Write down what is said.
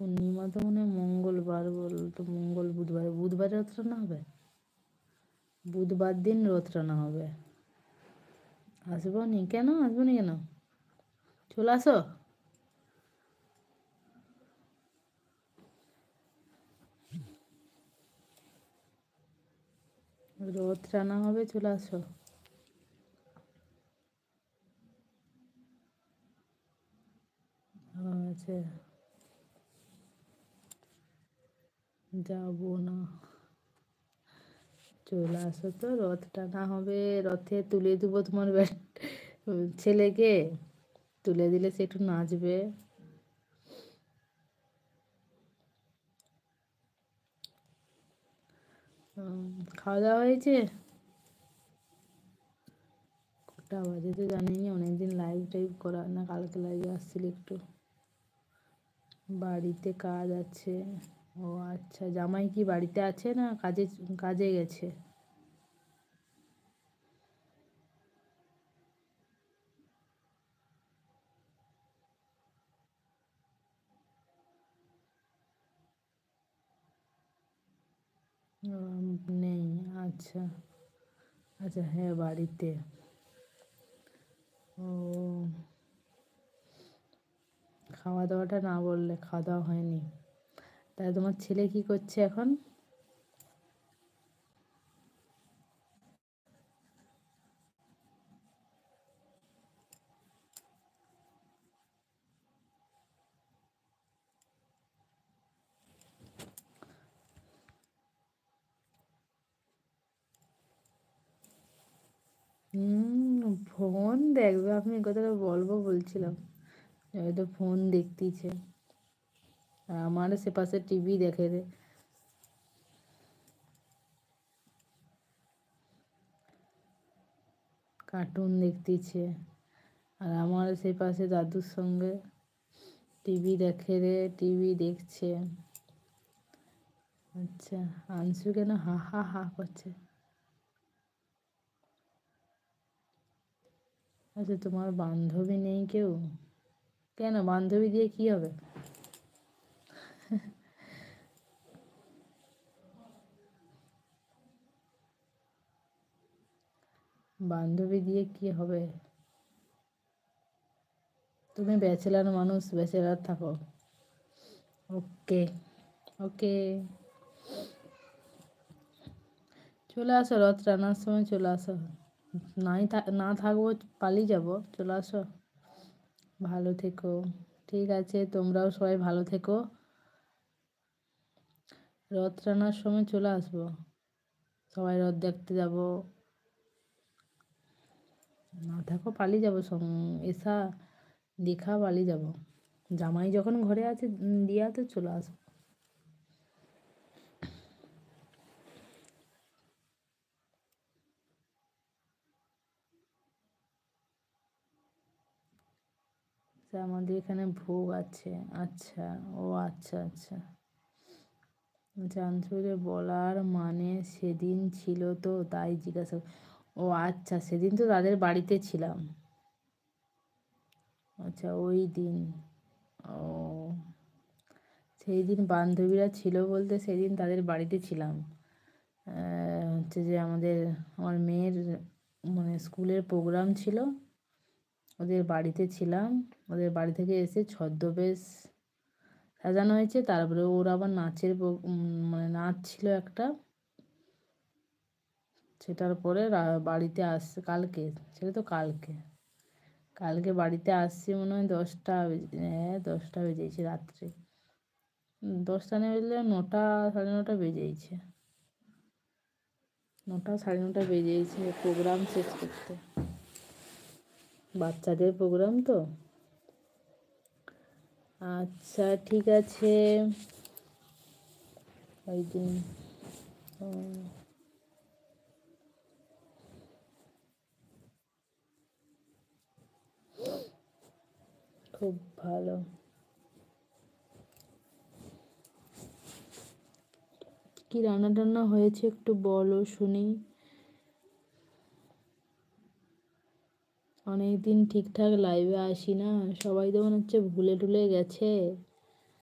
পূর্ণিমা তো মনে হয় মঙ্গলবার, বলতো মঙ্গল বুধবারে, বুধবারে রথ টানা হবে, বুধবার দিন রথ টানা হবে। আসবো নি কেন, আসবো নি কেন, চলে আসো। রথ টানা হবে, চলে আসো। আচ্ছা, যাবো না, চলে আসো তো, রথ টানা হবে, রথে তুলে দেবো তোমার ছেলেকে, তুলে দিলে সে একটু নাচবে। খাওয়া দাওয়া হয়েছে? কটা বাজে তো জানি না, অনেকদিন লাইভ টাইভ করা না, কালকে লাইভে আসছিল একটু, বাড়িতে কাজ আছে। ও আচ্ছা, জামাই কি বাড়িতে আছে না কাজে, কাজে গেছে? নেই, আচ্ছা আচ্ছা, হ্যাঁ বাড়িতে। ও, খাওয়া দাওয়াটা না বললে, খাওয়া দাওয়া হয়নি। তাহলে তোমার ছেলে কি করছে এখন? ফোন দেখবে, আমি এ কথাটা বলবো বলছিলাম, হয়তো ফোন দেখতেইছে, আর আমার সে পাশে টিভি দেখে রে, কার্টুন দেখতেছে, আর আমার সে পাশে দাদুর সঙ্গে টিভি দেখে রে, টিভি দেখছে। আচ্ছা, আনসু কেন হা হা হা করছে? আচ্ছা, তোমার বান্ধবী নেই কেউ? কেন, বান্ধবী দিয়ে কি হবে? বান্ধবী দিয়ে কি হবে? তুমি ব্যাচেলার মানুষ, ব্যাচেলার থাকো। ওকে, ওকে, চলে আসো, রথ টানার সময় চলে আসো। না থাকবো, পালিয়ে যাবো, চলে আসো। ভালো থেকো। ঠিক আছে, তোমরাও সবাই ভালো থেকো। রথ টানার সময় চলে আসবো, সবাই রথ দেখতে যাব। না থাকো, পালিয়ে যাবো, এসা দীঘা পালিয়ে যাবো। জামাই যখন ঘরে আছে, দিয়াতে চলে আসবো। আমাদের এখানে ভোগ আছে, আচ্ছা। ও আচ্ছা আচ্ছা, জানসুরে বলার মানে সেদিন ছিল তো তাই জিজ্ঞাসা। ও আচ্ছা, সেদিন তো তাদের বাড়িতে ছিলাম। আচ্ছা, ওই দিন। ও, সেই দিন বান্ধবীরা ছিল বলতে সেদিন তাদের বাড়িতে ছিলাম। হচ্ছে যে আমার মেয়ের মানে স্কুলের প্রোগ্রাম ছিল, ওদের বাড়িতে ছিলাম। ওদের বাড়ি থেকে এসে ছদ্মবেশ সাজানো হয়েছে, তারপরে ওর আবার মানে নাচ ছিল একটা, সেটার পরে বাড়িতে আসছে কালকে, সেটা তো কালকে, কালকে বাড়িতে আসছি মনে হয় 10টা, হ্যাঁ 10টা বেজেছে রাত্রে, 10টা না বেজলে 9টা, সাড়ে 9টা বেজেছে, 9টা সাড়ে 9টা বেজেছে প্রোগ্রাম শেষ করতে, বাচ্চাদের প্রোগ্রাম তো। আচ্ছা ঠিক আছে, ওই দিন। হুম, খুব ভালো। কি রান্না টান্না হয়েছে একটু বলো শুনি। অনেকদিন ঠিকঠাক লাইভে আসি না, সবাই তো মনে হচ্ছে ভুলে টুলে গেছে।